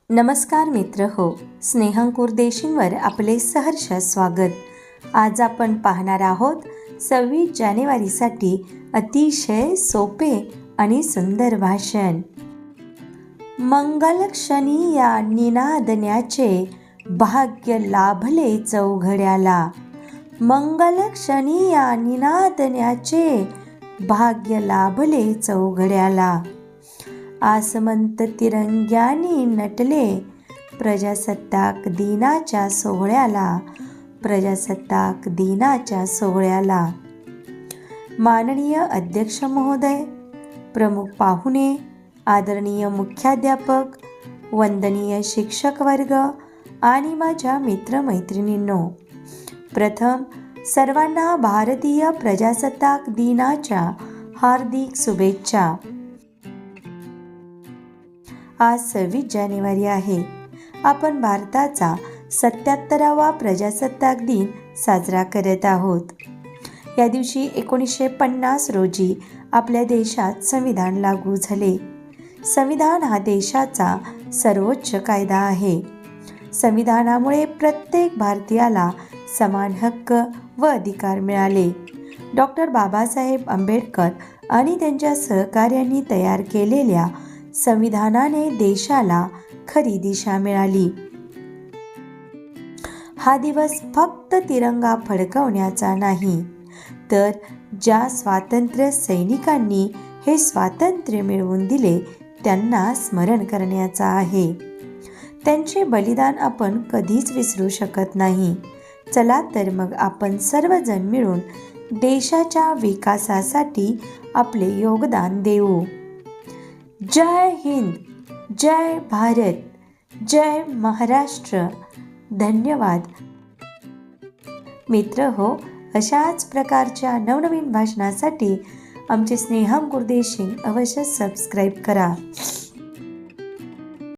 नमस्कार मित्र हो, स्नेहंकुर देशींवर आपले सहर्ष स्वागत. आज आपण पाहणार आहोत 26 जानेवारीसाठी अतिशय सोपे आणि सुंदर भाषण. मंगलक्षणी या निनादण्याचे भाग्य लाभले चौघड्याला. मंगलक्षणी या निनादण्याचे भाग्य लाभले चौघड्याला. आसमंत तिरंग्यानी नटले प्रजासत्ताक दिनाच्या सोहळ्याला. प्रजासत्ताक दिनाच्या सोहळ्याला. माननीय अध्यक्ष महोदय, प्रमुख पाहुणे, आदरणीय मुख्याध्यापक, वंदनीय शिक्षक वर्ग आणि माझ्या मित्रमैत्रिणींनो, प्रथम सर्वांना भारतीय प्रजासत्ताक दिनाच्या हार्दिक शुभेच्छा. आज 26 जानेवारी आहे. आपण भारताचा 77वा प्रजासत्ताक दिन साजरा करत आहोत. या दिवशी 1950 रोजी आपल्या देशात संविधान लागू झाले. संविधान हा देशाचा सर्वोच्च कायदा आहे. संविधानामुळे प्रत्येक भारतीयाला समान हक्क व अधिकार मिळाले. डॉक्टर बाबासाहेब आंबेडकर आणि त्यांच्या सहकार्यांनी तयार केलेल्या संविधानाने देशाला खरी दिशा मिळाली. हा दिवस फक्त तिरंगा फडकवण्याचा नाही, तर ज्या स्वातंत्र्य सैनिकांनी हे स्वातंत्र्य मिळवून दिले त्यांना स्मरण करण्याचा आहे. त्यांचे बलिदान आपण कधीच विसरू शकत नाही. चला तर मग आपण सर्वजण मिळून देशाच्या विकासासाठी आपले योगदान देऊ. जय हिंद, जय भारत, जय महाराष्ट्र. धन्यवाद. मित्र हो, अशाच प्रकारच्या नवनवीन भाषणासाठी आमचे स्नेहंकुर देशींग अवश्य सबस्क्राईब करा.